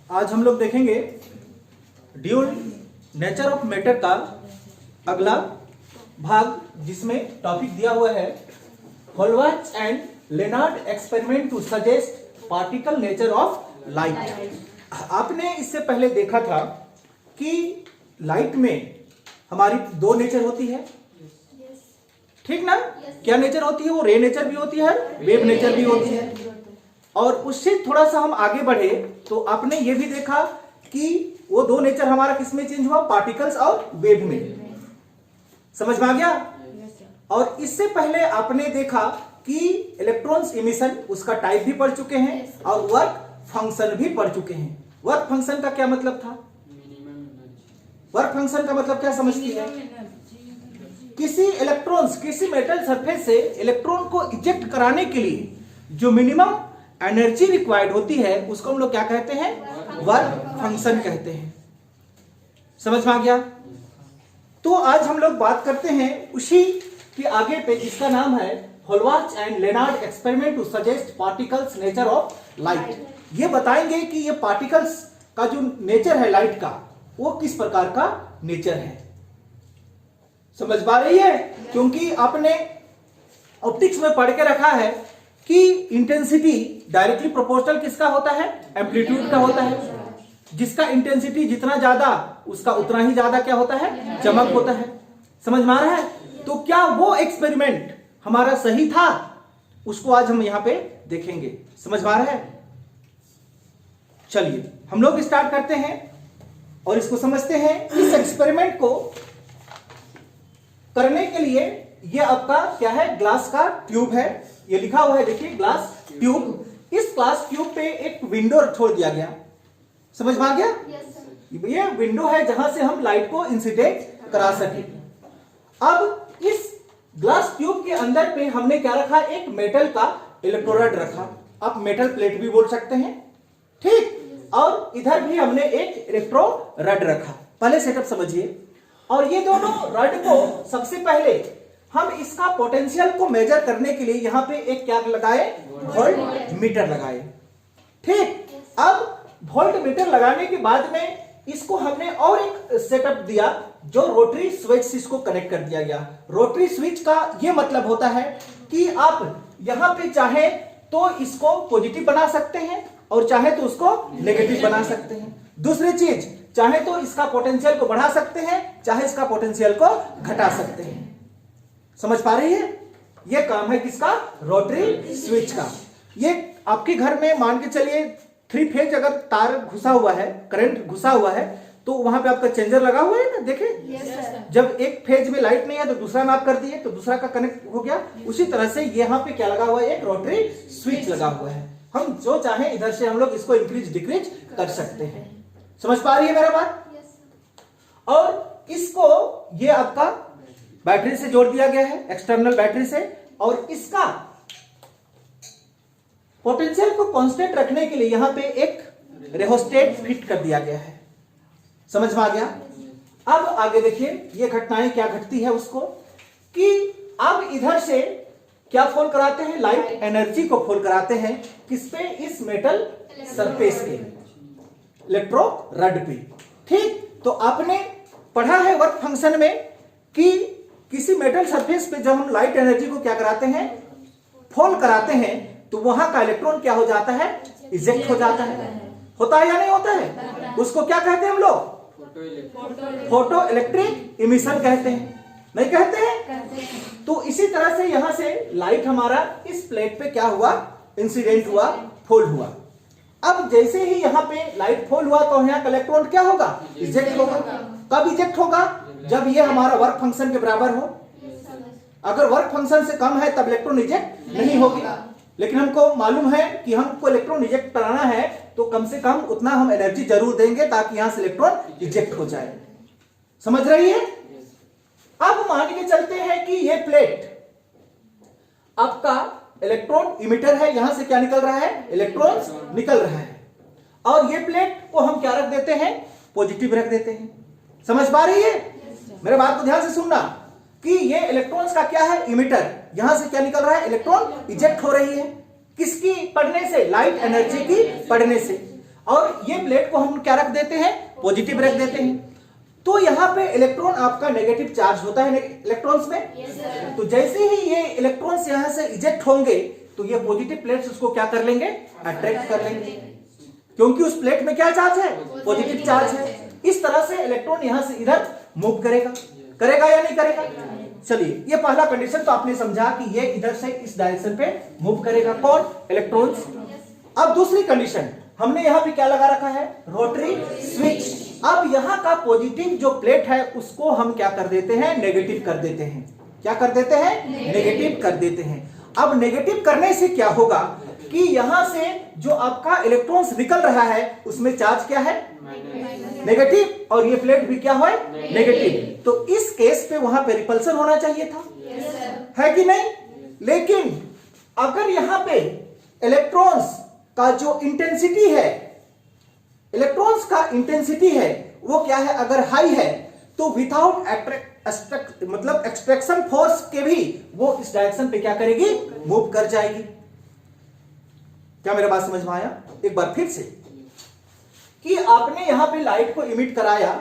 आज हम लोग देखेंगे ड्यूल नेचर ऑफ मैटर का अगला भाग, जिसमें टॉपिक दिया हुआ है Hallwachs and Lenard experiment to suggest particle nature of light. आपने इससे पहले देखा था कि लाइट में हमारी दो नेचर होती है, ठीक ना? क्या नेचर होती है? वो रे नेचर भी होती है, वेव नेचर भी होती है। और उससे थोड़ा सा हम आगे बढ़े तो आपने ये भी देखा कि वो दो नेचर हमारा किसमें चेंज हुआ? पार्टिकल्स और वेव में। समझ में आ गया? और इससे पहले आपने देखा कि इलेक्ट्रॉन्स इमिशन उसका टाइप भी पढ़ चुके हैं और वर्क फंक्शन भी पढ़ चुके हैं। वर्क फंक्शन का क्या मतलब था? वर्क फंक्शन का मतलब क्या समझती है? किसी इलेक्ट्रॉन्स किसी मेटल सरफेस से इलेक्ट्रॉन को इजेक्ट कराने के लिए जो मिनिमम एनर्जी रिक्वायर्ड होती है उसको हम लोग क्या कहते हैं? वर्क फंक्शन कहते हैं। समझ में आ गया? तो आज हम लोग बात करते हैं उसी के आगे पे, जिसका नाम है Hallwachs and Lenard experiment to suggest particles nature of light. ये बताएंगे कि ये पार्टिकल्स का जो नेचर है लाइट का, वो किस प्रकार का नेचर है। समझ पा रही है? क्योंकि आपने ऑप्टिक्स में पढ़ के रखा है कि इंटेंसिटी डायरेक्टली प्रोपोर्शनल किसका होता है? एम्पलीट्यूड का होता है। जिसका इंटेंसिटी जितना ज्यादा उसका उतना ही ज्यादा क्या होता है? चमक होता है। समझ में आ रहा है? तो क्या वो एक्सपेरिमेंट हमारा सही था? उसको आज हम यहां पे देखेंगे। समझ में आ रहा है? चलिए हम लोग स्टार्ट करते हैं और इसको समझते हैं। इस एक्सपेरिमेंट को करने के लिए ये आपका क्या है? ग्लास का ट्यूब है। ये लिखा हुआ है, देखिए, ग्लास ट्यूब। इस ग्लास ट्यूब पे एक विंडो छोड़ दिया गया। समझ में आ गया? ये विंडो है जहां से हम लाइट को इंसिडेंट करा सके। अब इस ग्लास ट्यूब के अंदर पे हमने क्या रखा? एक मेटल का इलेक्ट्रोड रखा। आप मेटल प्लेट भी बोल सकते हैं, ठीक? और इधर भी हमने एक इलेक्ट्रोड रखा। पहले सेटअप समझिए। और ये दोनों रड को सबसे पहले हम इसका पोटेंशियल को मेजर करने के लिए यहां पे एक क्या लगाए? वोल्ट मीटर लगाए, ठीक? अब वोल्ट मीटर लगाने के बाद में इसको हमने और एक सेटअप दिया, जो रोटरी स्विच से इसको कनेक्ट कर दिया गया। रोटरी स्विच का यह मतलब होता है कि आप यहां पे चाहे तो इसको पॉजिटिव बना सकते हैं और चाहे तो उसको नेगेटिव बना सकते हैं। दूसरी चीज, चाहे तो इसका पोटेंशियल को बढ़ा सकते हैं, चाहे इसका पोटेंशियल को घटा सकते हैं। समझ पा रही है? यह काम है किसका? रोटरी स्विच का। ये आपके घर में मान के चलिए 3 फेज अगर तार घुसा हुआ है, करंट घुसा हुआ है, तो वहां पे आपका चेंजर लगा हुआ है ना, देखें। जब एक फेज में लाइट नहीं है तो दूसरा में आप कर दिए तो दूसरा का कनेक्ट हो गया। उसी तरह से यहाँ पे क्या लगा हुआ है? एक रोटरी स्विच लगा हुआ है। हम जो चाहे इधर से हम लोग इसको इंक्रीज डिक्रीज कर सकते हैं। समझ पा रही है मेरा बात? और इसको ये आपका बैटरी से जोड़ दिया गया है, एक्सटर्नल बैटरी से। और इसका पोटेंशियल को कांस्टेंट रखने के लिए यहां पे एक रेहोस्टेट फिट कर दिया गया है। समझ में आ गया? अब आगे देखिए ये घटनाएं क्या घटती है उसको, कि अब इधर से क्या फोल कराते हैं? लाइट एनर्जी को फोल कराते हैं। किस पे? इस मेटल सरफेस पे, इलेक्ट्रोड पे, ठीक? तो आपने पढ़ा है वर्क फंक्शन में कि किसी मेटल सरफेस पे जब हम लाइट एनर्जी को क्या कराते हैं? फोल कराते हैं, तो वहां का इलेक्ट्रॉन क्या हो जाता है? इजेक्ट हो जाता है। होता है या नहीं होता है? उसको क्या कहते हैं हम लोग? फोटो इलेक्ट्रिक इमिशन कहते हैं, नहीं कहते हैं? तो इसी तरह से यहां से लाइट हमारा इस प्लेट पे क्या हुआ? इंसिडेंट हुआ, फॉल हुआ। अब जैसे ही यहां पे लाइट फॉल हुआ तो यहां का इलेक्ट्रॉन क्या होगा? इजेक्ट होगा। कब इजेक्ट होगा? जब ये हमारा वर्क फंक्शन के बराबर हो। अगर वर्क फंक्शन से कम है तब इलेक्ट्रॉन इजेक्ट नहीं होगी। लेकिन हमको मालूम है कि हमको इलेक्ट्रॉन इजेक्ट कराना है तो कम से कम उतना हम एनर्जी जरूर देंगे ताकि यहां से इलेक्ट्रॉन इजेक्ट हो जाए। समझ रही है? अब मान के चलते हैं कि ये प्लेट आपका इलेक्ट्रॉन इमिटर है। यहां से क्या निकल रहा है? इलेक्ट्रॉन्स निकल रहा है। और ये प्लेट को हम क्या रख देते हैं? पॉजिटिव रख देते हैं। समझ पा रही है? मेरे बात को ध्यान से सुनना कि ये इलेक्ट्रॉन्स का क्या है? इमिटर। यहां से क्या निकल रहा है? इलेक्ट्रॉन इजेक्ट हो रही है। किसकी पढ़ने से? लाइट एनर्जी की पढ़ने से। और ये प्लेट को हम क्या रख देते हैं, पॉजिटिव रख देते हैं। तो यहाँ पे इलेक्ट्रॉन आपका नेगेटिव चार्ज होता है इलेक्ट्रॉन्स में। तो जैसे ही ये इलेक्ट्रॉन्स यहाँ से इजेक्ट होंगे तो ये पॉजिटिव प्लेट्स उसको क्या कर लेंगे, अट्रैक्ट कर लेंगे, क्योंकि उस प्लेट में क्या चार्ज है, पॉजिटिव चार्ज है। इस तरह से इलेक्ट्रॉन यहाँ से इधर मूव करेगा, करेगा या नहीं करेगा। चलिए, ये पहला कंडीशन तो आपने समझा कि ये इधर से इस डायरेक्शन पे मूव करेगा, कौन, इलेक्ट्रॉन्स। अब दूसरी कंडीशन हमने यहाँ पे क्या लगा रखा है, रोटरी स्विच। अब यहाँ का पॉजिटिव जो प्लेट है उसको हम क्या कर देते हैं, नेगेटिव कर देते हैं। क्या कर देते हैं, नेगेटिव कर देते हैं। अब नेगेटिव करने से क्या होगा कि यहां से जो आपका इलेक्ट्रॉन्स निकल रहा है उसमें चार्ज क्या है, नेगेटिव, और ये प्लेट भी क्या है, नेगेटिव। तो इस केस पे वहां पे रिपल्सन होना चाहिए था, है कि नहीं। लेकिन अगर यहां पे इलेक्ट्रॉन्स का जो इंटेंसिटी है, इलेक्ट्रॉन्स का इंटेंसिटी है वो क्या है, अगर हाई है तो विदाउट मतलब एक्सट्रैक्शन फोर्स के भी वो इस डायरेक्शन पे क्या करेगी, मूव कर जाएगी। क्या मेरा बात समझ में आया, एक बार फिर से, कि आपने यहां पे लाइट को इमिट कराया,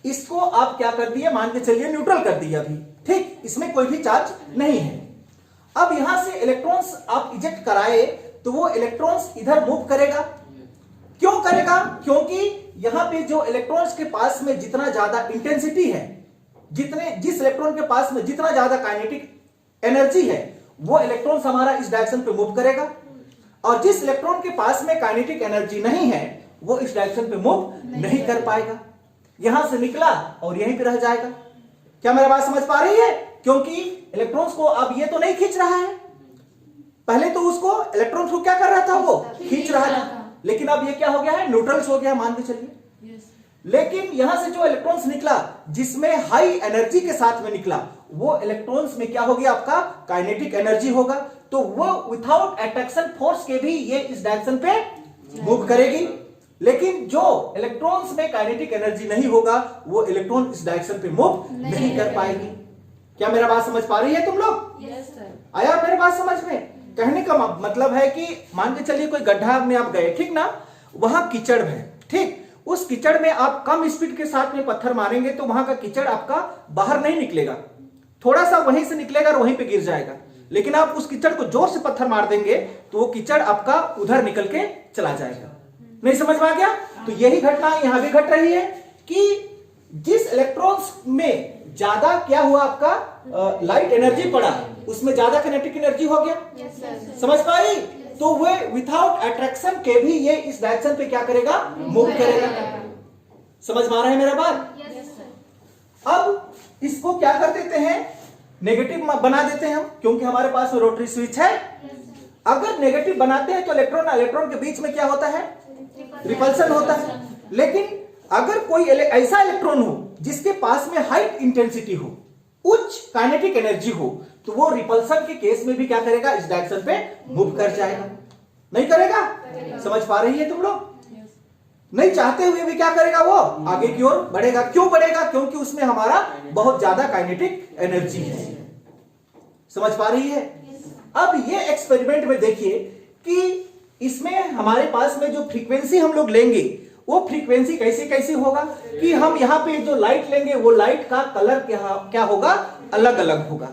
इसको आप क्या कर दिए, मान के चलिए न्यूट्रल कर दिया अभी, ठीक, इसमें कोई भी चार्ज नहीं है। अब यहां से इलेक्ट्रॉन्स आप इजेक्ट कराए तो वो इलेक्ट्रॉन्स इधर मूव करेगा। क्यों करेगा, क्योंकि यहां पे जो इलेक्ट्रॉन्स के पास में जितना ज्यादा इंटेंसिटी है, जिस इलेक्ट्रॉन के पास में जितना ज्यादा काइनेटिक एनर्जी है, वो इलेक्ट्रॉन्स हमारा इस डायरेक्शन पे मूव करेगा, और जिस इलेक्ट्रॉन के पास में काइनेटिक एनर्जी नहीं है वो इस डायरेक्शन पे मूव नहीं कर पाएगा, यहां से निकला और यहीं पे रह जाएगा। क्या मेरा बात समझ पा रही है, क्योंकि इलेक्ट्रॉन्स को अब ये तो नहीं खींच रहा है, पहले तो उसको इलेक्ट्रॉन्स को क्या कर रहा था, वो खींच रहा था, लेकिन अब ये क्या हो गया है, न्यूट्रल्स हो गया, मान के चलिए। लेकिन यहां से जो इलेक्ट्रॉन्स निकला जिसमें हाई एनर्जी के साथ में निकला, वो इलेक्ट्रॉन्स में क्या हो गया, आपका काइनेटिक एनर्जी होगा, तो वो विदाउट अट्रैक्शन फोर्स के भी ये इस डायरेक्शन पे मूव करेगी। लेकिन जो इलेक्ट्रॉन्स में काइनेटिक एनर्जी नहीं होगा वो इलेक्ट्रॉन इस डायरेक्शन पे मूव नहीं कर पाएगी। क्या मेरा बात समझ पा रही है तुम लोग? Yes sir. आया मेरे बात समझ में? कहने का मतलब है कि मान के चलिए कोई गड्ढा में आप गए, ठीक ना, वहां कीचड़ है, ठीक, उस कीचड़ में आप कम स्पीड के साथ में पत्थर मारेंगे तो वहां का कीचड़ आपका बाहर नहीं निकलेगा, थोड़ा सा वहीं से निकलेगा और वहीं पे गिर जाएगा। लेकिन आप उस कीचड़ को जोर से पत्थर मार देंगे तो वो कीचड़ आपका उधर निकल के चला जाएगा। नहीं समझ में आ गया? तो यही घटना यहां भी घट रही है कि जिस इलेक्ट्रॉन्स में ज्यादा क्या हुआ, आपका लाइट एनर्जी पड़ा, उसमें ज्यादा काइनेटिक एनर्जी हो गया। समझ पाई? तो वो विदाउट अट्रैक्शन के भी ये इस डायरेक्शन पे क्या करेगा, मूव करेगा। समझ में आ रहा है मेरा बात? अब इसको क्या कर देते हैं, नेगेटिव बना देते हैं हम, क्योंकि हमारे पास रोटरी स्विच है। अगर नेगेटिव बनाते हैं तो इलेक्ट्रॉन इलेक्ट्रॉन के बीच में क्या होता है, रिपल्सन होता है। लेकिन अगर कोई ऐसा इलेक्ट्रॉन हो जिसके पास में हाई इंटेंसिटी हो, उच्च काइनेटिक एनर्जी हो, तो वो रिपल्सन के केस में भी क्या करेगा, इस डायरेक्शन पे मूव कर जाएगा। नहीं करेगा? समझ पा रही है तुम लोग? नहीं चाहते हुए भी क्या करेगा, वो आगे की ओर बढ़ेगा। क्यों बढ़ेगा? क्योंकि उसमें हमारा बहुत ज्यादा काइनेटिक एनर्जी है। समझ पा रही है? अब ये एक्सपेरिमेंट में देखिए कि इसमें हमारे पास में जो फ्रीक्वेंसी हम लोग लेंगे वो फ्रीक्वेंसी कैसे कैसे होगा कि हम यहाँ पे जो लाइट लेंगे वो लाइट का कलर क्या होगा, अलग अलग होगा।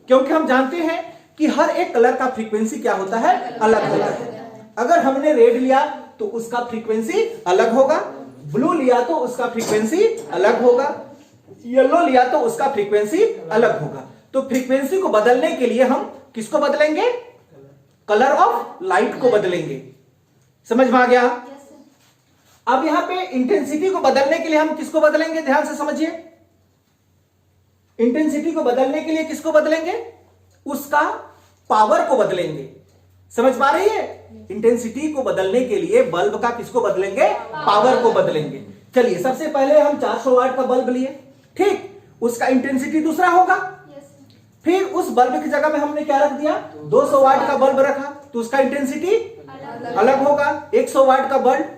क्योंकि हम जानते हैं कि हर एक कलर का फ्रीक्वेंसी क्या होता है, अलग अलग है। अगर हमने रेड लिया तो उसका फ्रीक्वेंसी अलग होगा, ब्लू लिया तो उसका फ्रीक्वेंसी अलग होगा, येलो लिया तो उसका फ्रीक्वेंसी अलग होगा। तो फ्रीक्वेंसी को बदलने के लिए हम किसको बदलेंगे, कलर ऑफ लाइट को बदलेंगे। समझ में आ गया? अब यहां पे इंटेंसिटी को बदलने के लिए हम किसको बदलेंगे, ध्यान से समझिए। इंटेंसिटी को बदलने के लिए किसको बदलेंगे, उसका पावर को बदलेंगे। समझ पा रही है? इंटेंसिटी को बदलने के लिए बल्ब का किसको बदलेंगे, पावर को बदलेंगे। चलिए सबसे पहले हम 400 वाट का बल्ब लिए, ठीक, उसका इंटेंसिटी दूसरा होगा। फिर उस बल्ब की जगह में हमने क्या रख दिया, 200 वाट का बल्ब रखा, तो उसका इंटेंसिटी अलग होगा। 100 वाट का बल्ब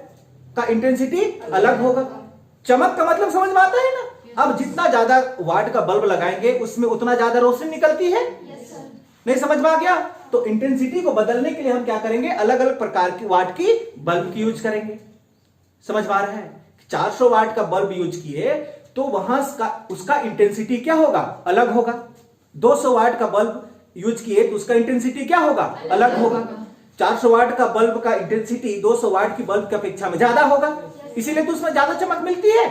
का इंटेंसिटी अलग होगा। चमक का मतलब समझ में आता है ना? अब जितना ज्यादा वाट का बल्ब लगाएंगे उसमें उतना ज्यादा रोशनी निकलती है। नहीं समझ में आ गया? तो इंटेंसिटी को बदलने के लिए हम क्या करेंगे, अलग अलग प्रकार की वाट की बल्ब की यूज करेंगे। समझ पा रहे हैं? 400 वाट का बल्ब यूज किए तो वहां उसका इंटेंसिटी क्या होगा? अलग होगा। 200 वाट का बल्ब यूज किए तो उसका इंटेंसिटी क्या होगा? अलग होगा। 400 वाट का बल्ब का इंटेंसिटी 200 वाट की बल्ब की अपेक्षा में ज्यादा होगा, इसीलिए तो उसमें ज्यादा चमक मिलती है।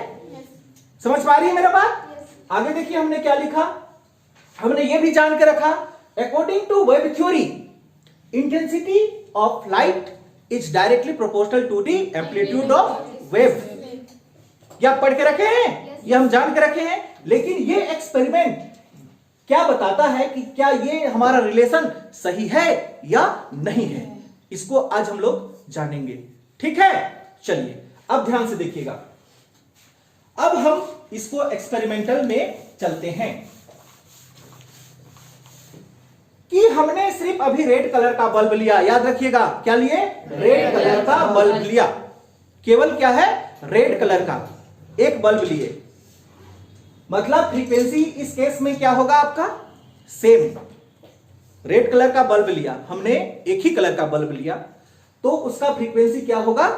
समझ पा रही है मेरा बात? आगे देखिए हमने क्या लिखा, हमने ये भी जान के रखा, according to wave theory intensity of light is directly proportional to the amplitude of wave. ये आप पढ़ के रखे हैं, ये हम जान के रखे हैं। लेकिन ये एक्सपेरिमेंट क्या बताता है कि क्या ये हमारा रिलेशन सही है या नहीं है, इसको आज हम लोग जानेंगे। ठीक है, चलिए अब ध्यान से देखिएगा। अब हम इसको एक्सपेरिमेंटल में चलते हैं कि हमने सिर्फ अभी रेड कलर का बल्ब लिया, याद रखिएगा क्या लिए? रेड कलर का बल्ब लिया, केवल क्या है? रेड कलर का एक बल्ब लिए, मतलब फ्रीक्वेंसी इस केस में क्या होगा आपका? सेम। रेड कलर का बल्ब लिया हमने, एक ही कलर का बल्ब लिया तो उसका फ्रीक्वेंसी क्या होगा?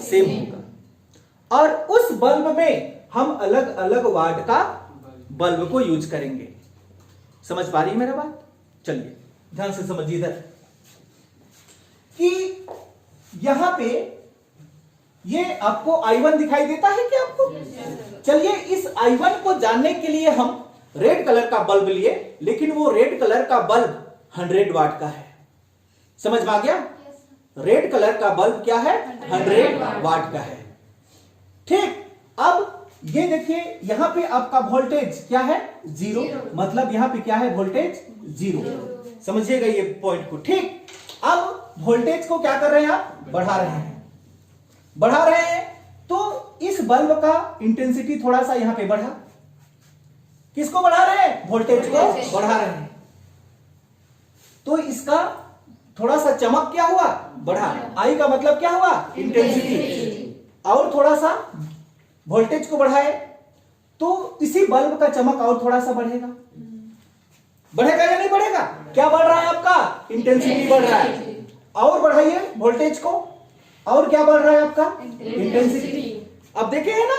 सेम होगा। और उस बल्ब में हम अलग अलग वाट का बल्ब को यूज करेंगे। समझ पा रही है मेरा बात? चलिए ध्यान से समझिए इधर कि यहां पे ये आपको I1 दिखाई देता है क्या आपको? चलिए इस I1 को जानने के लिए हम रेड कलर का बल्ब लिए, लेकिन वो रेड कलर का बल्ब 100 वाट का है। समझ में आ गया? रेड कलर का बल्ब क्या है? 100 वाट का है। ठीक, अब ये देखिए यहां पे आपका वोल्टेज क्या है? 0, मतलब यहां पे क्या है? वोल्टेज 0। समझिएगा ये पॉइंट को। ठीक, अब वोल्टेज को क्या कर रहे हैं आप? बढ़ा रहे हैं, बढ़ा रहे हैं तो इस बल्ब का इंटेंसिटी थोड़ा सा यहां पे बढ़ा। किसको बढ़ा रहे हैं? वोल्टेज को बढ़ा रहे हैं, तो इसका थोड़ा सा चमक क्या हुआ? बढ़ा। आई का मतलब क्या हुआ? इंटेंसिटी। और थोड़ा सा वोल्टेज को बढ़ाए तो इसी बल्ब का चमक और थोड़ा सा बढ़ेगा। बढ़ेगा या नहीं बढ़ेगा? क्या बढ़ रहा है आपका? इंटेंसिटी बढ़ रहा है। और बढ़ाइए वोल्टेज को, और क्या बढ़ रहा है आपका? इंटेंसिटी। अब देखे है ना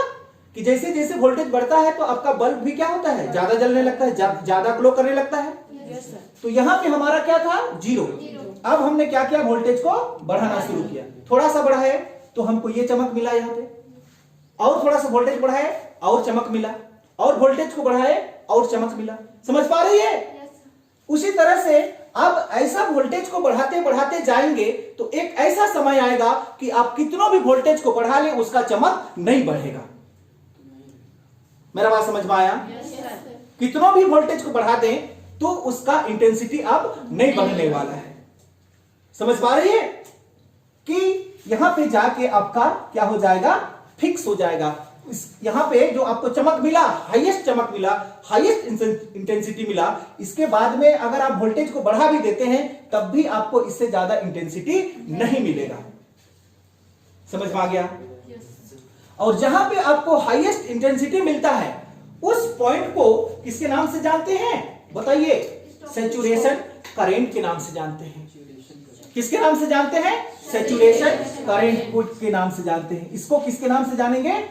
कि जैसे जैसे वोल्टेज बढ़ता है तो आपका बल्ब भी क्या होता है? ज्यादा जलने लगता है, ज्यादा ग्लो करने लगता है। तो यहां पे हमारा क्या था? 0। अब हमने क्या किया? वोल्टेज को बढ़ाना शुरू किया, थोड़ा सा बढ़ाए तो हमको ये चमक मिला यहां पे, और थोड़ा सा वोल्टेज बढ़ाए और चमक मिला, और वोल्टेज को बढ़ाए और चमक मिला। समझ पा रही है? उसी तरह से अब ऐसा वोल्टेज को बढ़ाते बढ़ाते जाएंगे तो एक ऐसा समय आएगा कि आप कितना भी वोल्टेज को बढ़ा ले उसका चमक नहीं बढ़ेगा। मेरा बात समझ में आया? कितना भी वोल्टेज को बढ़ा दें तो उसका इंटेंसिटी अब नहीं बढ़ने वाला है। समझ पा रही है कि यहां पे जाके आपका क्या हो जाएगा? फिक्स हो जाएगा। यहां पे जो आपको चमक मिला, हाईएस्ट चमक मिला, हाईएस्ट इंटेंसिटी मिला, इसके बाद में अगर आप वोल्टेज को बढ़ा भी देते हैं तब भी आपको इससे ज्यादा इंटेंसिटी नहीं मिलेगा। समझ में आ गया? और जहां पे आपको हाईएस्ट इंटेंसिटी मिलता है उस पॉइंट को किसके नाम से जानते हैं? बताइए। सैचुरेशन करंट के नाम से जानते हैं। किसके नाम से जानते हैं? सैचुरेशन करंट के नाम से जानते हैं। इसको किसके नाम से जानेंगे?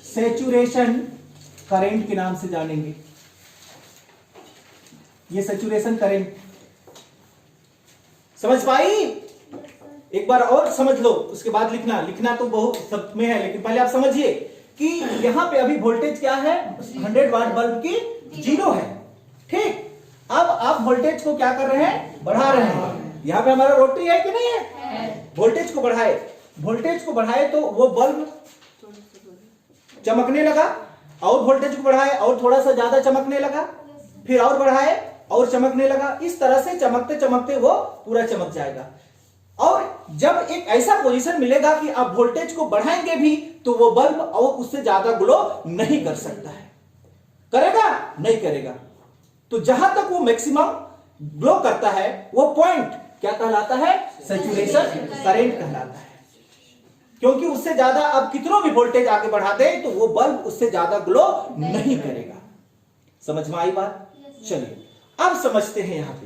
सैचुरेशन करंट के नाम से जानेंगे। ये सैचुरेशन करंट समझ पाई? एक बार और समझ लो, उसके बाद लिखना तो बहुत सब में है, लेकिन पहले आप समझिए कि यहां पे अभी वोल्टेज क्या है? 100 वाट बल्ब की 0 है। ठीक, अब आप वोल्टेज को क्या कर रहे हैं? बढ़ा रहे हैं। यहां पे हमारा रोटरी है कि नहीं है? वोल्टेज को बढ़ाए तो वो बल्ब चमकने लगा, और वोल्टेज को बढ़ाए और थोड़ा सा ज्यादा चमकने लगा, फिर और बढ़ाए और चमकने लगा। इस तरह से चमकते चमकते वो पूरा चमक जाएगा। और जब एक ऐसा पोजीशन मिलेगा कि आप वोल्टेज को बढ़ाएंगे भी तो वो बल्ब और उससे ज्यादा ग्लो नहीं कर सकता है। करेगा? नहीं करेगा। तो जहां तक वो मैक्सिमम ग्लो करता है वो पॉइंट क्या कहलाता है? सैचुरेशन करंट कहलाता है। क्योंकि उससे ज्यादा आप कितना भी वोल्टेज आगे बढ़ा दें तो वो बल्ब उससे ज्यादा ग्लो नहीं करेगा। समझ में आई बात? चलिए अब समझते हैं यहां पे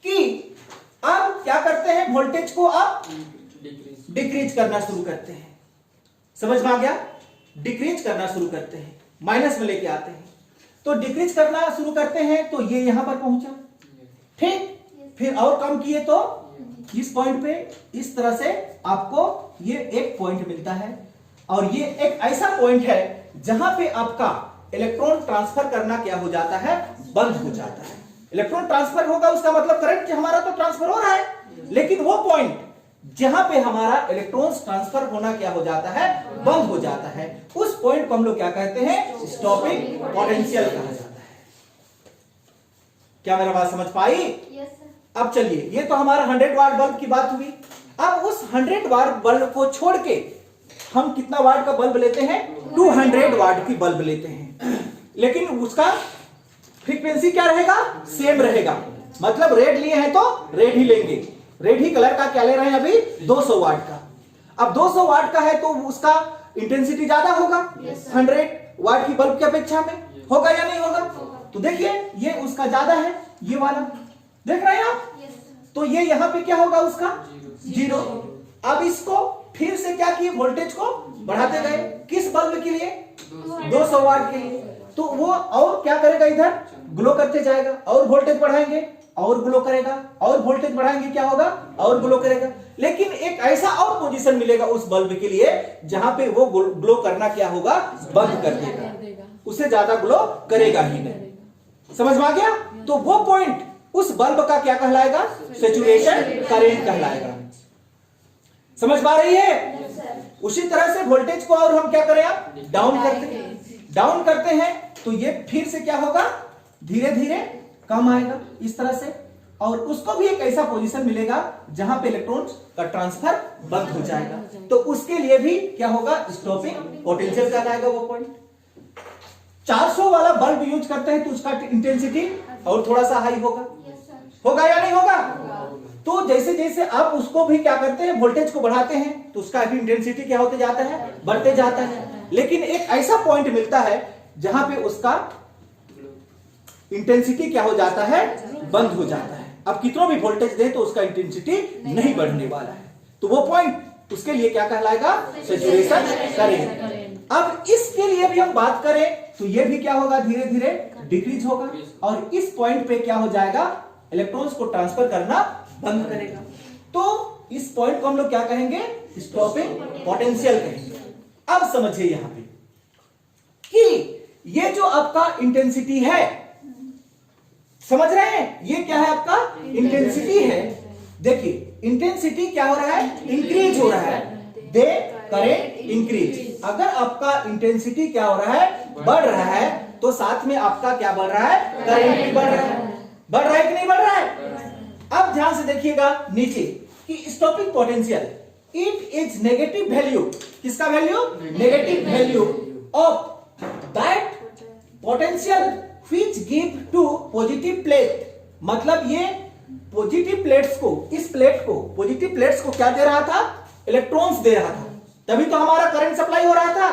कि अब क्या करते हैं? वोल्टेज को आप डिक्रीज करना शुरू करते हैं। समझ में आ गया? डिक्रीज करना शुरू करते हैं, माइनस में लेके आते हैं, तो डिक्रीज करना शुरू करते हैं तो ये यहां पर पहुंचा, ठीक, फिर और कम किए तो इस पॉइंट पे, इस तरह से आपको ये एक पॉइंट मिलता है। और ये एक ऐसा पॉइंट है जहां पे आपका इलेक्ट्रॉन ट्रांसफर करना क्या हो जाता है, बंद हो जाता है। इलेक्ट्रॉन ट्रांसफर होगा उसका मतलब करंट हमारा तो ट्रांसफर हो रहा है, लेकिन वो पॉइंट जहां पे हमारा इलेक्ट्रॉन्स ट्रांसफर होना क्या हो जाता है, बंद हो जाता है, उस पॉइंट को हम लोग क्या कहते हैं, स्टॉपिंग पोटेंशियल कहा जाता है। क्या मेरा बात समझ पाई? Yes sir. अब चलिए, ये तो हमारा 100 वाट बल्ब की बात हुई। अब उस 100 वाट बल्ब को छोड़ के हम कितना वाट का बल्ब लेते हैं, 200 वाट की बल्ब लेते हैं, लेकिन उसका फ्रीक्वेंसी क्या रहेगा, सेम रहेगा। मतलब रेड लिए हैं तो रेड ही लेंगे, रेड ही कलर का क्या ले रहे हैं अभी, 200 वाट का। अब 200 वाट का है तो उसका इंटेंसिटी ज्यादा होगा 100 वाट की बल्ब की अपेक्षा में, होगा या नहीं होगा? तो देखिए ये उसका ज्यादा है, ये वाला देख रहे हैं आप, यस सर। तो ये यहां पे क्या होगा उसका 0। अब इसको फिर से क्या किए, वोल्टेज को बढ़ाते गए, किस बल्ब के लिए, 200 वाट के लिए। तो वो और क्या करेगा, इधर ग्लो करते जाएगा, और वोल्टेज बढ़ाएंगे और ग्लो करेगा, और वोल्टेज बढ़ाएंगे क्या होगा, और ग्लो करेगा। लेकिन एक ऐसा और पोजीशन मिलेगा उस बल्ब के लिए जहां पे वो ग्लो करना क्या होगा, बंद कर देगा, उससे ज्यादा ग्लो करेगा ही नहीं। समझ में आ गया? तो वो पॉइंट उस बल्ब का क्या कहलाएगा, सैचुरेशन करंट कहलाएगा। समझ पा रही है? उसी तरह से वोल्टेज को और हम क्या करें, आप डाउन करते हैं, डाउन करते हैं तो ये फिर से क्या होगा, धीरे धीरे कम आएगा इस तरह से, और उसको भी एक ऐसा पोजीशन मिलेगा जहां पे इलेक्ट्रॉन्स का ट्रांसफर बंद हो जाएगा, तो उसके लिए भी क्या होगा, स्टॉपिंग पोटेंशियल कहलाएगा वो पॉइंट। 400 वाला बल्ब यूज करते हैं तो उसका इंटेंसिटी और थोड़ा सा हाई होगा, होगा या नहीं होगा? तो जैसे जैसे आप उसको भी क्या करते हैं, वोल्टेज को बढ़ाते हैं तो उसका भी इंटेंसिटी क्या होते जाता है, बढ़ते जाता है। लेकिन एक ऐसा पॉइंट मिलता है जहां पे उसका इंटेंसिटी क्या हो जाता है, बंद हो जाता है। अब कितना भी वोल्टेज दे तो उसका इंटेंसिटी नहीं बढ़ने वाला है, तो वो पॉइंट उसके लिए क्या कहलाएगा, सैचुरेशन करंट। अब इसके लिए भी हम बात करें तो ये भी क्या होगा, धीरे धीरे डिक्रीज होगा, और इस पॉइंट पे क्या हो जाएगा, इलेक्ट्रॉन्स को ट्रांसफर करना बंद करेगा। तो इस पॉइंट को हम लोग क्या कहेंगे, स्टॉपिंग पोटेंशियल कहेंगे। अब समझिए यहां पे कि ये जो आपका इंटेंसिटी है, समझ रहे हैं, ये क्या है आपका इंटेंसिटी है। देखिए इंटेंसिटी क्या हो रहा है, इंक्रीज हो रहा है, दे करेंट इंक्रीज। अगर आपका इंटेंसिटी क्या हो रहा है, बढ़ रहा है, तो साथ में आपका क्या बढ़ रहा है, करंट भी बढ़ रहा है। बढ़ रहा है कि नहीं बढ़ रहा है? अब ध्यान से देखिएगा नीचे कि stopping potential, it is negative value, किसका value, negative value of that potential which give to positive plate. मतलब ये पॉजिटिव प्लेट्स को, इस प्लेट को, पॉजिटिव प्लेट्स को क्या दे रहा था, इलेक्ट्रॉन्स दे रहा था, तभी तो हमारा करंट सप्लाई हो रहा था।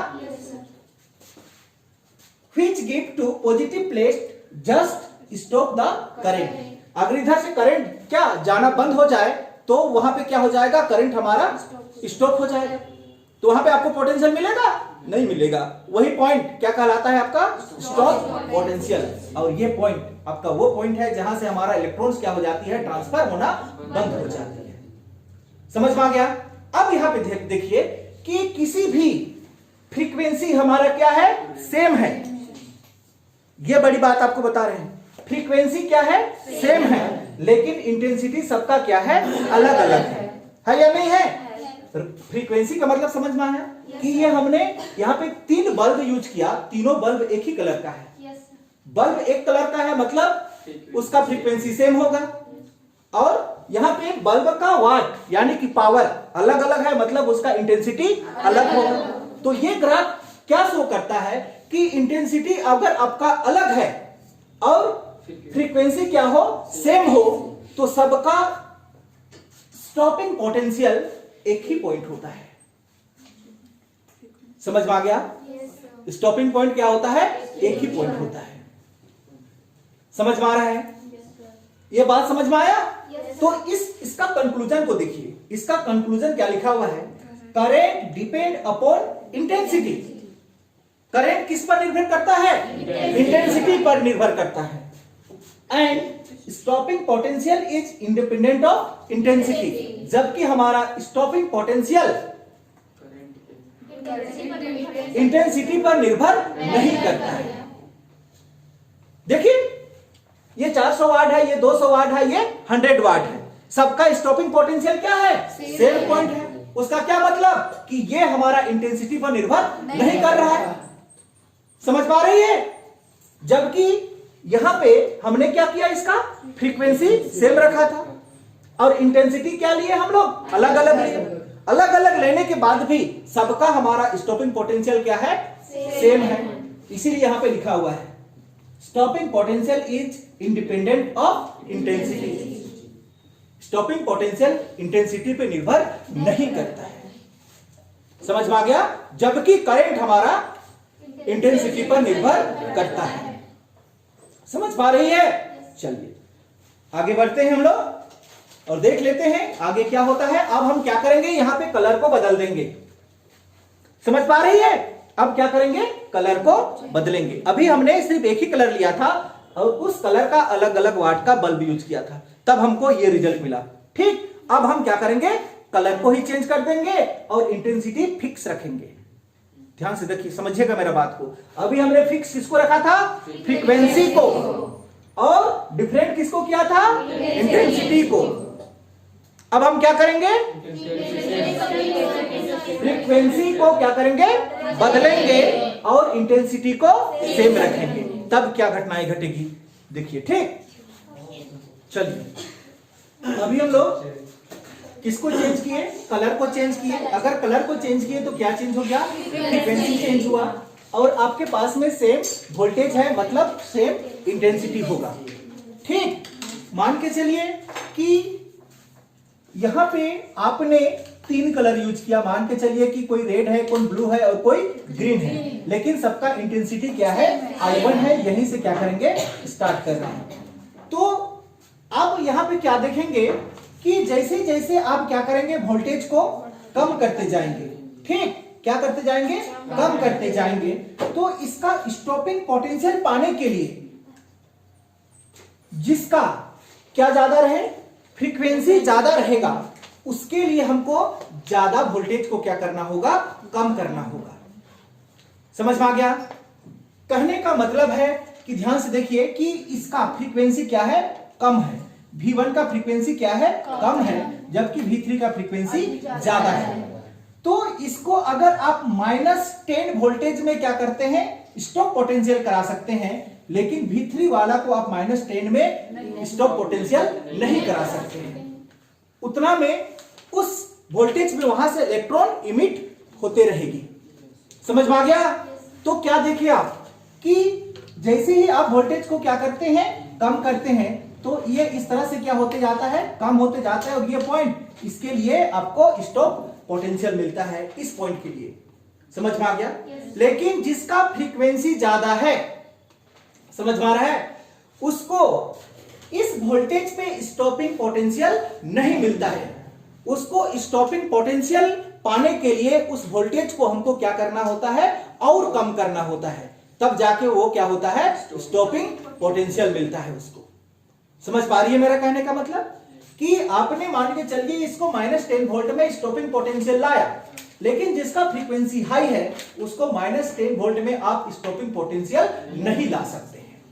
Which give to positive plate just stop the current. अगर इधर से करंट क्या जाना बंद हो जाए तो वहां पे क्या हो जाएगा, करंट हमारा स्टॉप हो जाएगा, तो वहां पे आपको पोटेंशियल मिलेगा, नहीं मिलेगा। वही पॉइंट क्या कहलाता है आपका, स्टॉप पोटेंशियल। और ये पॉइंट आपका वो पॉइंट है जहां से हमारा इलेक्ट्रॉन्स क्या हो जाती है, ट्रांसफर होना बंद हो जाती है। समझ में आ गया? अब यहां पे देखिए कि किसी भी फ्रीक्वेंसी हमारा क्या है, सेम है, ये बड़ी बात आपको बता रहे हैं। फ्रीक्वेंसी क्या है, सेम है, लेकिन इंटेंसिटी सबका क्या है, अलग अलग है या नहीं है? फ्रीक्वेंसी का मतलब समझ में आया कि ये हमने यहाँ पे 3 बल्ब यूज किया, तीनों बल्ब एक ही कलर का है। बल्ब एक कलर का है मतलब उसका फ्रीक्वेंसी सेम होगा, और यहाँ पे बल्ब का वाट यानी कि पावर अलग अलग है, मतलब उसका इंटेंसिटी अलग होगा। तो ये ग्राफ क्या शो करता है कि इंटेंसिटी अगर आपका अलग है और फ्रीक्वेंसी क्या हो, सेम हो, तो सबका स्टॉपिंग पोटेंशियल एक ही पॉइंट होता है। समझ में आ गया? स्टॉपिंग पॉइंट क्या होता है, एक ही पॉइंट होता है। समझ में आ रहा है? ये बात समझ में आया? तो इसका कंक्लूजन को देखिए, इसका कंक्लूजन क्या लिखा हुआ है current depend upon intensity. Current किस पर निर्भर करता है? इंटेंसिटी पर निर्भर करता है। And stopping potential is independent of intensity, जबकि हमारा स्टॉपिंग पोटेंशियल इंटेंसिटी पर निर्भर नहीं करता है। देखिए, ये 400 वाट है, ये 200 वाट है, ये 100 वाट है, सबका स्टॉपिंग पोटेंशियल क्या है? सेम पॉइंट है। उसका क्या मतलब कि ये हमारा इंटेंसिटी पर निर्भर नहीं कर रहा है। समझ पा रही है? जबकि यहां पे हमने क्या किया, इसका फ्रीक्वेंसी सेम रखा था और इंटेंसिटी क्या लिए हम लोग? अलग अलग लिए। अलग अलग लेने के बाद भी सबका हमारा स्टॉपिंग पोटेंशियल क्या है? सेम है। इसीलिए यहां पे लिखा हुआ है stopping potential is independent of intensity. Stopping potential intensity पे निर्भर नहीं करता है। समझ में आ गया? जबकि करंट हमारा इंटेंसिटी पर निर्भर करता है। समझ पा रही है? चलिए आगे बढ़ते हैं हम लोग और देख लेते हैं आगे क्या होता है। अब हम क्या करेंगे, यहां पे कलर को बदल देंगे। समझ पा रही है? अब क्या करेंगे, कलर को बदलेंगे। अभी हमने सिर्फ एक ही कलर लिया था और उस कलर का अलग अलग वाट का बल्ब यूज किया था, तब हमको ये रिजल्ट मिला। ठीक, अब हम क्या करेंगे, कलर को ही चेंज कर देंगे और इंटेंसिटी फिक्स रखेंगे। ध्यान से देखिए, समझिएगा मेरा बात को। अभी हमने फिक्स किसको रखा था? फ्रीक्वेंसी को। और डिफरेंट किसको किया था? इंटेंसिटी को। अब हम क्या करेंगे, फ्रीक्वेंसी को क्या करेंगे, बदलेंगे और इंटेंसिटी को सेम रखेंगे। तब क्या घटनाएं घटेगी देखिए। ठीक, चलिए अभी हम लोग किसको चेंज किए, कलर को चेंज किए। अगर कलर को चेंज किए तो क्या चेंज हो गया, फ्रीक्वेंसी चेंज हुआ और आपके पास में सेम वोल्टेज है, मतलब सेम इंटेंसिटी होगा। ठीक, मान के चलिए कि यहां पे आपने 3 कलर यूज किया। मान के चलिए कि कोई रेड है, कोई ब्लू है और कोई ग्रीन है, लेकिन सबका इंटेंसिटी क्या है, I1 है। यहीं से क्या करेंगे, स्टार्ट कर रहे हैं। तो अब यहां पे क्या देखेंगे कि जैसे जैसे आप क्या करेंगे, वोल्टेज को कम करते जाएंगे। ठीक, क्या करते जाएंगे, कम करते जाएंगे। तो इसका स्टॉपिंग पोटेंशियल पाने के लिए जिसका क्या ज्यादा रहे, फ्रीक्वेंसी ज्यादा रहेगा, उसके लिए हमको ज्यादा वोल्टेज को क्या करना होगा, कम करना होगा। समझ में आ गया? कहने का मतलब है कि ध्यान से देखिए कि इसका फ्रीक्वेंसी क्या है, कम है। V1 का फ्रीक्वेंसी क्या है, कम है, जबकि V3 का फ्रीक्वेंसी ज्यादा है। तो इसको अगर आप -10 वोल्टेज में क्या करते हैं, स्टॉप पोटेंशियल करा सकते हैं, लेकिन V3 वाला को आप -10 में स्टॉप पोटेंशियल नहीं करा सकते हैं। उतना में उस वोल्टेज में वहां से इलेक्ट्रॉन इमिट होते रहेगी। समझ में आ गया? तो क्या देखिए आप कि जैसे ही आप वोल्टेज को क्या करते हैं, कम करते हैं, तो ये इस तरह से क्या होते जाता है, कम होते जाता है। और ये पॉइंट, इसके लिए आपको स्टॉप पोटेंशियल मिलता है, इस पॉइंट के लिए। समझ में आ गया? लेकिन जिसका फ्रीक्वेंसी ज्यादा है, समझ में आ रहा है, उसको इस वोल्टेज पे स्टॉपिंग पोटेंशियल नहीं मिलता है। उसको स्टॉपिंग पोटेंशियल पाने के लिए उस वोल्टेज को हमको क्या करना होता है, और कम करना होता है, तब जाके वो क्या होता है, स्टॉपिंग पोटेंशियल मिलता है उसको। समझ पा रही है मेरा कहने का मतलब? कि आपने मान के चलिए इसको -10 वोल्ट में स्टॉपिंग पोटेंशियल लाया, लेकिन जिसका फ्रीक्वेंसी हाई है उसको -10 वोल्ट में आप स्टॉपिंग पोटेंशियल नहीं ला सकते हैं।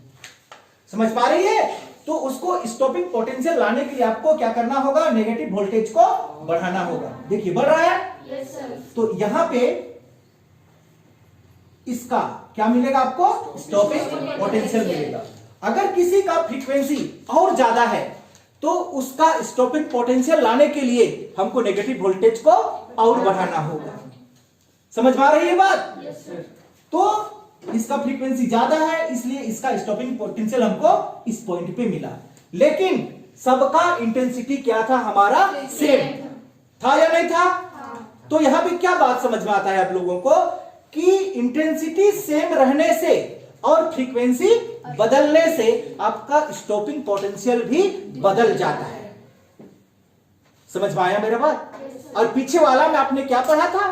समझ पा रही है? तो उसको स्टॉपिंग पोटेंशियल लाने के लिए आपको क्या करना होगा, नेगेटिव वोल्टेज को बढ़ाना होगा। देखिए बढ़ रहा है। Yes, sir. तो यहां पे इसका क्या मिलेगा आपको, स्टॉपिंग पोटेंशियल मिलेगा। अगर किसी का फ्रीक्वेंसी और ज्यादा है तो उसका स्टॉपिंग पोटेंशियल लाने के लिए हमको नेगेटिव वोल्टेज को और बढ़ाना होगा। समझ में आ रही है बात? Yes, sir. तो इसका फ्रीक्वेंसी ज्यादा है, इसलिए इसका स्टॉपिंग पोटेंशियल हमको इस पॉइंट पे मिला। लेकिन सबका इंटेंसिटी क्या था, हमारा सेम था या नहीं था? तो यहां पे क्या बात समझ में आता है आप लोगों को कि इंटेंसिटी सेम रहने से और फ्रीक्वेंसी बदलने से आपका स्टॉपिंग पोटेंशियल भी बदल जाता है। समझ में आया मेरा बात? और पीछे वाला में आपने क्या पढ़ा था?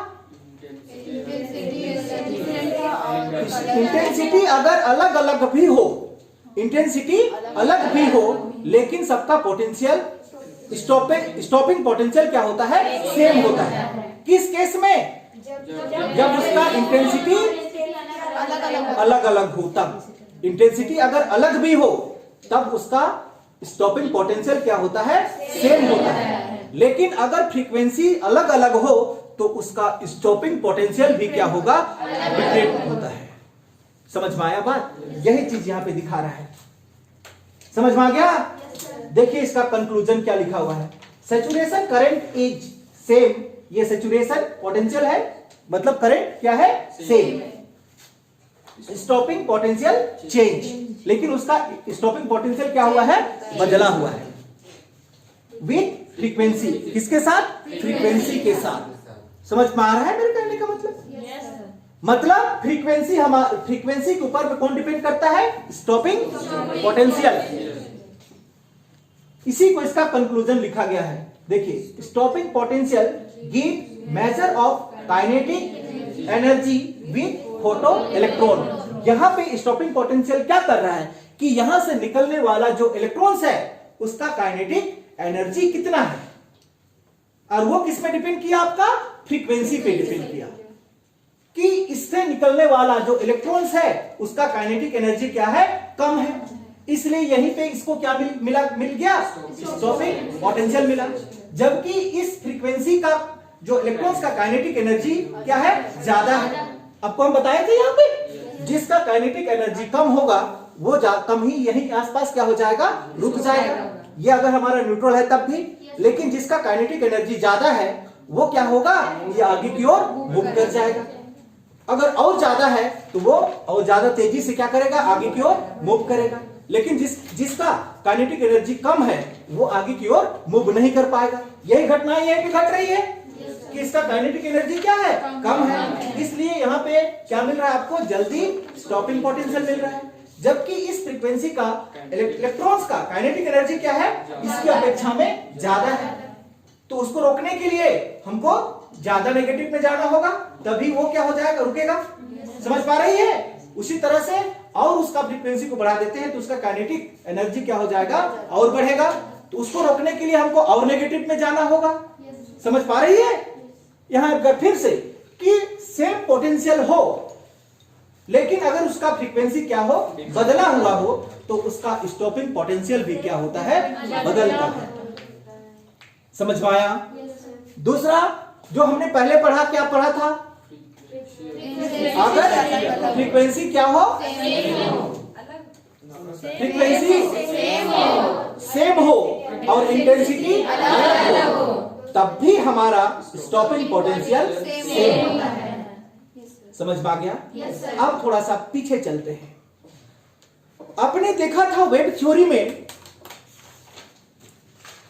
इंटेंसिटी अगर अलग अलग भी हो, इंटेंसिटी अलग भी हो, लेकिन सबका पोटेंशियल स्टॉपिंग पोटेंशियल क्या होता है? सेम होता है। किस केस में? जब उसका इंटेंसिटी अलग अलग हो, तब इंटेंसिटी अगर अलग भी हो तब उसका स्टॉपिंग पोटेंशियल क्या होता है? सेम होता है। लेकिन अगर फ्रीक्वेंसी अलग अलग हो तो उसका स्टॉपिंग पोटेंशियल भी क्या होगा? डिफरेंट होता है। समझ में आया बात? यही चीज यहां पे दिखा रहा है। समझ में आ गया? देखिए इसका कंक्लूजन क्या लिखा हुआ है। सैचुरेशन करंट इज सेम, ये सैचुरेशन पोटेंशियल है, मतलब करंट क्या है? सेम। स्टॉपिंग पोटेंशियल चेंज, लेकिन उसका स्टॉपिंग पोटेंशियल क्या हुआ है? बदला हुआ है। विथ फ्रीक्वेंसी, किसके साथ? फ्रीक्वेंसी के साथ। समझ में आ रहा है मेरे कहने का मतलब? मतलब फ्रीक्वेंसी के ऊपर कौन डिपेंड करता है? Stopping potential. इसी को इसका कंक्लूजन लिखा गया है। देखिए, stopping potential give measure of kinetic energy with photo electron. यहां पे स्टॉपिंग पोटेंशियल क्या कर रहा है कि यहां से निकलने वाला जो इलेक्ट्रॉन्स है उसका काइनेटिक एनर्जी कितना है, और वो किस में डिपेंड किया? आपका फ्रीक्वेंसी पे डिपेंड किया कि इससे निकलने वाला जो इलेक्ट्रॉन्स है उसका काइनेटिक एनर्जी क्या है? कम है। इसलिए यहीं पे इसको क्या मिल गया? स्टॉपिंग पोटेंशियल मिला। जबकि इस फ्रीक्वेंसी का जो इलेक्ट्रॉन्स का काइनेटिक एनर्जी क्या है? ज्यादा है। आपको हम बताए थे यहाँ पे जिसका काइनेटिक एनर्जी कम होगा वो कम ही यहीं आसपास क्या हो जाएगा? रुक जाएगा। ये अगर हमारा न्यूट्रल है तब भी, लेकिन जिसका काइनेटिक एनर्जी ज्यादा है वो क्या होगा? ये आगे की ओर मूव कर जाएगा। अगर और ज्यादा है तो वो और ज्यादा तेजी से क्या करेगा? आगे की ओर मूव करेगा। लेकिन जिसका काइनेटिक एनर्जी कम है वो आगे की ओर मूव नहीं कर पाएगा। यही घटनाएं यहीं पे घट रही है कि इसका काइनेटिक एनर्जी क्या है? कम है। इसलिए यहाँ पे क्या मिल रहा है आपको? जल्दी स्टॉपिंग पोटेंशियल मिल रहा है। जबकि इस फ्रीक्वेंसी का इलेक्ट्रॉन्स का काइनेटिक एनर्जी क्या है? इसकी अपेक्षा में ज्यादा है। तो उसको रोकने के लिए हमको ज्यादा नेगेटिव में जाना होगा, तभी वो क्या हो जाएगा? रुकेगा। समझ पा रही है? उसी तरह से और उसका फ्रीक्वेंसी को बढ़ा देते हैं तो उसका काइनेटिक एनर्जी क्या हो जाएगा? और बढ़ेगा। तो उसको रोकने के लिए हमको और नेगेटिव में जाना होगा। समझ पा रही है? यहां फिर से कि सेम पोटेंशियल हो, लेकिन अगर उसका फ्रीक्वेंसी क्या हो? बदला हुआ हो, तो उसका स्टॉपिंग पोटेंशियल भी क्या होता है? बदलता है। समझ में आया? दूसरा जो हमने पहले पढ़ा, क्या पढ़ा था? अगर फ्रीक्वेंसी क्या हो? फ्रीक्वेंसी सेम हो और इंटेंसिटी अलग हो, तब भी हमारा स्टॉपिंग पोटेंशियल सेम होता है। समझ में आ गया? अब थोड़ा सा पीछे चलते हैं। आपने देखा था वेब थ्योरी में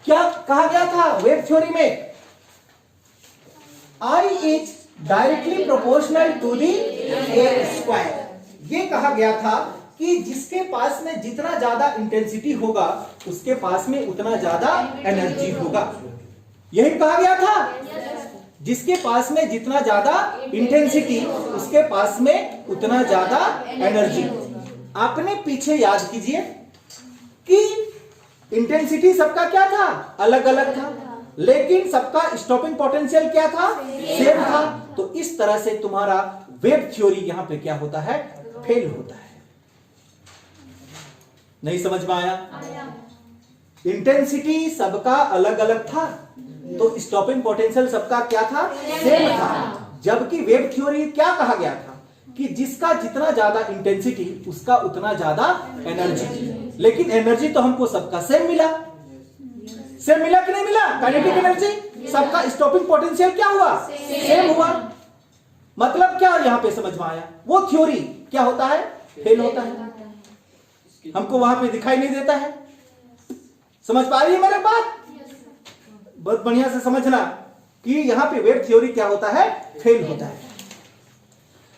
क्या कहा गया था? वेब थ्योरी में I is directly proportional to the A square. ये कहा गया था कि जिसके पास में जितना ज्यादा इंटेंसिटी होगा उसके पास में उतना ज्यादा एनर्जी होगा। यही कहा गया था। जिसके पास में जितना ज्यादा इंटेंसिटी उसके पास में उतना ज्यादा एनर्जी। आपने पीछे याद कीजिए कि इंटेंसिटी सबका क्या था? अलग अलग था, लेकिन सबका स्टॉपिंग पोटेंशियल क्या था? सेम था। तो इस तरह से तुम्हारा वेब थ्योरी यहां पे क्या होता है? फेल होता है। नहीं समझ में आया? इंटेंसिटी सबका अलग अलग था तो स्टॉपिंग पोटेंशियल सबका क्या था? सेम था। जबकि वेब थ्योरी क्या कहा गया था कि जिसका जितना ज्यादा इंटेंसिटी उसका उतना ज्यादा एनर्जी। लेकिन एनर्जी तो हमको सबका सेम मिला। सेम मिला कि नहीं मिला? काइनेटिक एनर्जी सबका स्टॉपिंग पोटेंशियल क्या हुआ? सेम हुआ। मतलब क्या यहां पे समझ में आया? वो थ्योरी क्या होता है? फेल होता है। हमको वहां पे दिखाई नहीं देता है। समझ पा रही है मेरे बात? बहुत बढ़िया से समझना कि यहां पे वेब थ्योरी क्या होता है? फेल होता है।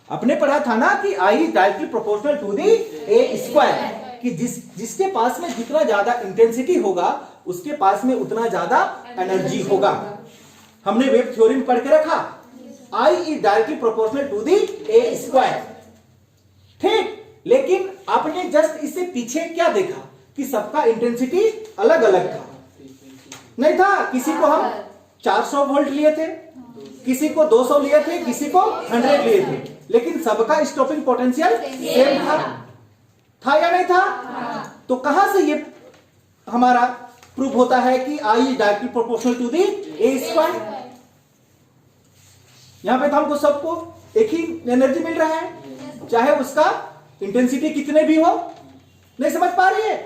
आपने पढ़ा था ना कि I is directly proportional to the A square, कि जिसके पास में जितना ज्यादा इंटेंसिटी होगा उसके पास में उतना ज्यादा एनर्जी होगा। हमने वेव थ्योरी में पढ़ के रखा, I is directly proportional to the A square. ठीक, लेकिन आपने जस्ट इससे पीछे क्या देखा कि सबका इंटेंसिटी अलग अलग था, नहीं था? किसी को हम 400 वोल्ट लिए थे, किसी को 200 लिए थे, किसी को 100 लिए थे, लेकिन सबका स्टॉपिंग पोटेंशियल सेम था या नहीं था? तो कहां से ये हमारा प्रूव होता है कि I is directly proportional to the A square? यहां पे तो हमको सबको एक ही एनर्जी मिल रहा है, चाहे उसका इंटेंसिटी कितने भी हो। नहीं समझ पा रही है?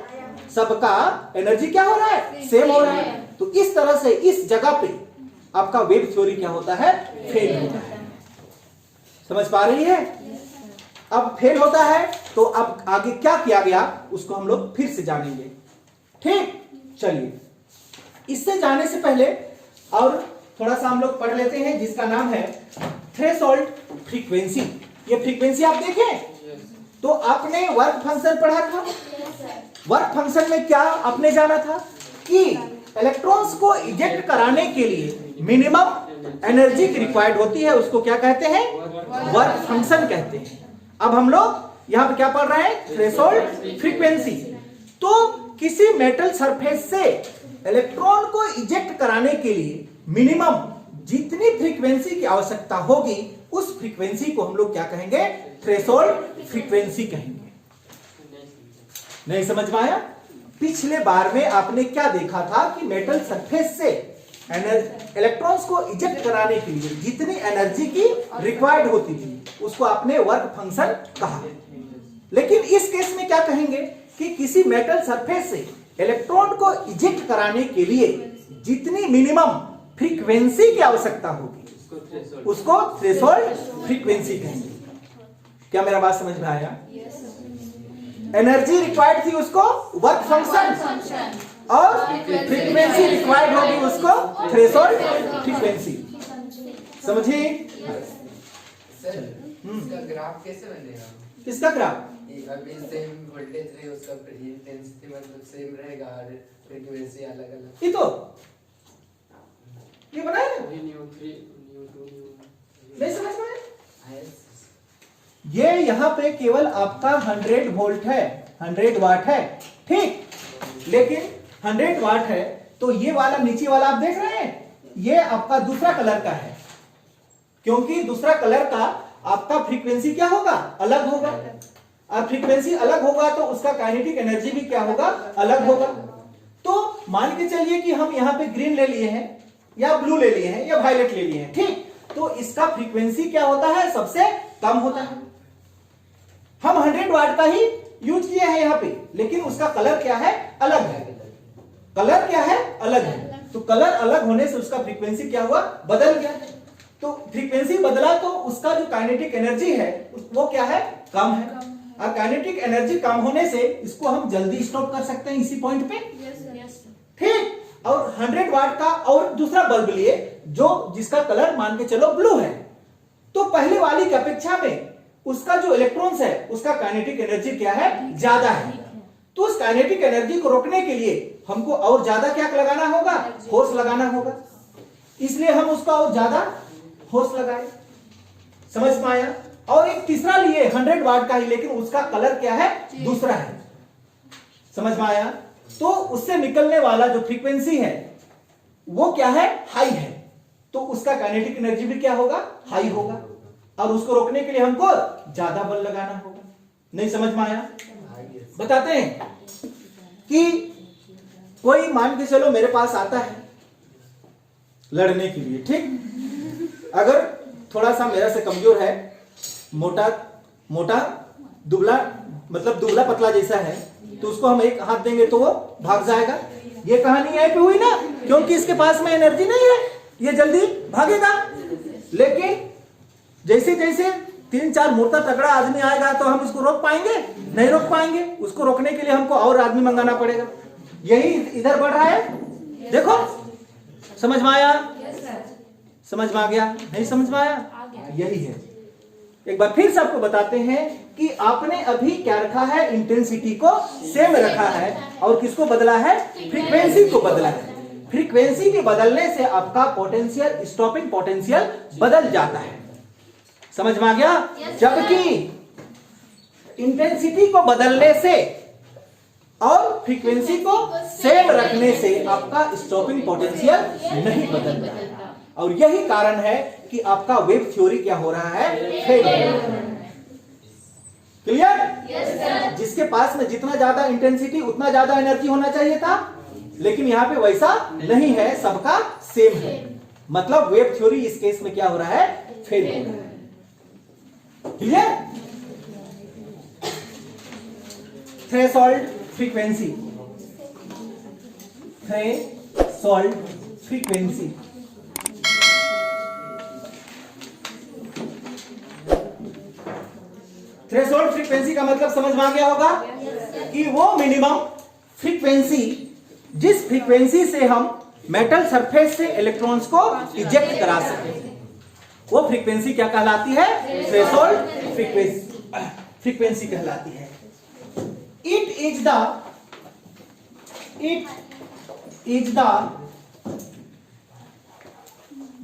सबका एनर्जी क्या हो रहा है? सेम हो रहा है। तो इस तरह से इस जगह पे आपका वेव थ्योरी क्या होता है? फेल होता है। समझ पा रही है? अब फेल होता है तो अब आगे क्या किया गया उसको हम लोग फिर से जानेंगे। ठीक, चलिए इससे जाने से पहले और थोड़ा सा हम लोग पढ़ लेते हैं जिसका नाम है थ्रेशोल्ड फ्रीक्वेंसी। ये फ्रीक्वेंसी आप देखें तो आपने वर्क फंक्शन पढ़ा था। वर्क फंक्शन में क्या आपने जाना था कि इलेक्ट्रॉन्स को इजेक्ट कराने के लिए मिनिमम एनर्जी की रिक्वायर्ड होती है, उसको क्या कहते हैं? वर्क फंक्शन कहते हैं। अब हम लोग यहां पे क्या पढ़ रहे हैं? Threshold frequency. तो किसी मेटल सरफेस से इलेक्ट्रॉन को इजेक्ट कराने के लिए मिनिमम जितनी फ्रीक्वेंसी की आवश्यकता होगी उस फ्रीक्वेंसी को हम लोग क्या कहेंगे? थ्रेशोल्ड फ्रीक्वेंसी कहेंगे। नहीं समझ में आया? पिछले बार में आपने क्या देखा था कि मेटल सरफेस से इलेक्ट्रॉन्स को इजेक्ट कराने के लिए जितनी एनर्जी की रिक्वायर्ड होती थी उसको आपने वर्क फंक्शन कहा। लेकिन इस केस में क्या कहेंगे कि किसी मेटल सरफेस से इलेक्ट्रॉन को इजेक्ट कराने के लिए जितनी मिनिमम फ्रीक्वेंसी की आवश्यकता होगी उसको थ्रेशोल्ड फ्रीक्वेंसी कहेंगे। क्या मेरा बात समझ में आया? एनर्जी रिक्वायर्ड थी उसको वर्क फंक्शन और फ्रीक्वेंसी रिक्वायर्ड होगी उसको थ्रेशोल्ड फ्रीक्वेंसी। समझिए? इसका ग्राफ कैसे बनेगा? किसका ग्राफ? अभी सेम वोल्टेज है, उसका इंटेंसिटी मतलब सेम रहेगा और फ्रीक्वेंसी अलग अलग। ये तो ये बनाया ना? नहीं समझ में आया? ये यहां पे केवल आपका 100 वोल्ट है, 100 वाट है। ठीक, लेकिन 100 वाट है तो ये वाला नीचे वाला आप देख रहे हैं, ये आपका दूसरा कलर का है, क्योंकि दूसरा कलर का आपका फ्रीक्वेंसी क्या होगा? अलग होगा। और फ्रीक्वेंसी अलग होगा तो उसका काइनेटिक एनर्जी भी क्या होगा? अलग होगा। तो मान के चलिए कि हम यहां पे ग्रीन ले लिए हैं या ब्लू ले लिए हैं या वायलेट ले लिए हैं। ठीक, तो इसका फ्रीक्वेंसी क्या होता है? सबसे कम होता है। हम 100 वाट का ही यूज किए हैं यहां पे, लेकिन उसका कलर क्या है? अलग है। कलर क्या है? अलग है। तो कलर अलग होने से उसका फ्रीक्वेंसी क्या हुआ? बदल गया। तो फ्रीक्वेंसी बदला तो उसका जो काइनेटिक एनर्जी है वो क्या है? कम है। और काइनेटिक एनर्जी कम होने से इसको हम जल्दी स्टॉप कर सकते हैं इसी पॉइंट पे। ठीक, और 100 वाट का और दूसरा बल्ब लिए जो जिसका कलर मान के चलो ब्लू है, तो पहले वाली की अपेक्षा में उसका जो इलेक्ट्रॉन्स है उसका काइनेटिक एनर्जी क्या है? ज्यादा है। तो उस काइनेटिक एनर्जी को रोकने के लिए हमको और ज्यादा क्या लगाना होगा? फोर्स लगाना होगा। इसलिए हम उसका और ज्यादा फोर्स लगाए। समझ में आया? और एक तीसरा लिए 100 वाट का ही, लेकिन उसका कलर क्या है? दूसरा है। समझ में आया? तो उससे निकलने वाला जो फ्रीक्वेंसी है वो क्या है? हाई है। तो उसका काइनेटिक एनर्जी भी क्या होगा? हाई होगा। और उसको रोकने के लिए हमको ज्यादा बल लगाना होगा। नहीं समझ में आया? बताते हैं कि कोई मान के चलो मेरे पास आता है लड़ने के लिए। ठीक, अगर थोड़ा सा मेरा से कमजोर है, मोटा मोटा दुबला मतलब दुबला पतला जैसा है, तो उसको हम एक हाथ देंगे तो वो भाग जाएगा। ये कहानी यहीं पे हुई ना, क्योंकि इसके पास में एनर्जी नहीं है, ये जल्दी भागेगा। लेकिन जैसे जैसे 3-4 मोटा तगड़ा आदमी आएगा तो हम उसको रोक पाएंगे? नहीं रोक पाएंगे। उसको रोकने के लिए हमको और आदमी मंगाना पड़ेगा। यही इधर बढ़ रहा है। देखो, समझ में आया? समझ में आ गया? नहीं समझ में आया? यही है। एक बार फिर से आपको बताते हैं कि आपने अभी क्या रखा है, इंटेंसिटी को सेम रखा है और किसको बदला है, फ्रीक्वेंसी को बदला है। फ्रीक्वेंसी के बदलने से आपका पोटेंशियल, स्टॉपिंग पोटेंशियल बदल जाता है। समझ में आ गया? जबकि इंटेंसिटी को बदलने से और फ्रीक्वेंसी को सेम रखने से आपका स्टॉपिंग पोटेंशियल नहीं बदलता है। और यही कारण है कि आपका वेव थ्योरी क्या हो रहा है, फेल हो रहा है। क्लियर? जिसके पास में जितना ज्यादा इंटेंसिटी उतना ज्यादा एनर्जी होना चाहिए था, लेकिन यहां पे वैसा नहीं है, सबका सेम है। मतलब वेव थ्योरी इस केस में क्या हो रहा है, फेल हो रहा है। Clear? Threshold frequency, threshold frequency threshold frequency का मतलब समझ में आ गया होगा कि वो मिनिमम फ्रीक्वेंसी जिस फ्रीक्वेंसी से हम मेटल सरफेस से इलेक्ट्रॉन्स को इजेक्ट करा सके, वो फ्रीक्वेंसी क्या कहलाती है, थ्रेशोल्ड फ्रीक्वेंसी कहलाती है। It is the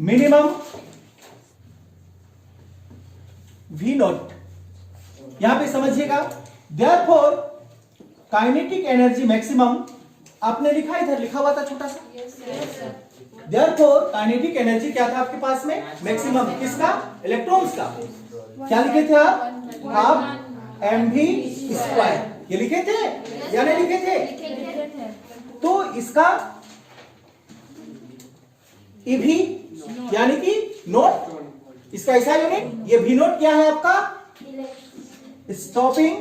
minimum V not. यहां पे समझिएगा, therefore काइनेटिक एनर्जी मैक्सिमम आपने लिखा, इधर लिखा हुआ था छोटा सा, therefore काइनेटिक एनर्जी क्या था आपके पास में, मैक्सिमम किसका, इलेक्ट्रॉन्स का। क्या लिखे थे आप, हाफ mv स्क्वायर, ये लिखे थे या नहीं लिखे थे? तो इसका ईवी यानी कि नोट, इसका ऐसा यूनिट, ये भी नोट क्या है आपका, स्टॉपिंग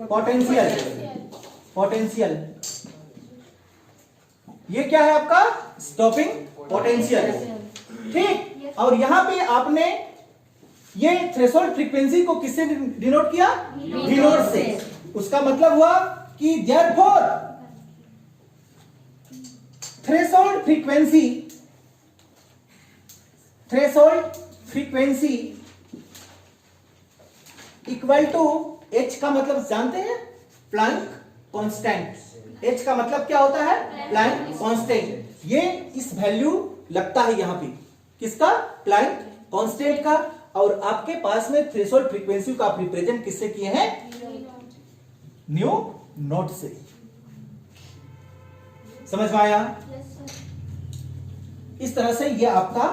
पोटेंशियल, ये क्या है आपका, स्टॉपिंग पोटेंशियल। ठीक, और यहां पे आपने ये थ्रेशोल्ड फ्रीक्वेंसी को किससे डिनोट किया, वी नोट से। उसका मतलब हुआ कि therefore threshold frequency equal to h का मतलब जानते हैं, प्लैंक कांस्टेंट। h का मतलब क्या होता है, प्लैंक कांस्टेंट। ये इस वैल्यू लगता है यहां पे किसका, प्लैंक कांस्टेंट का। और आपके पास में थ्रेशोल्ड फ्रीक्वेंसी का आप रिप्रेजेंट किससे किए हैं, न्यू नोट से। समझ में आया? इस तरह से ये आपका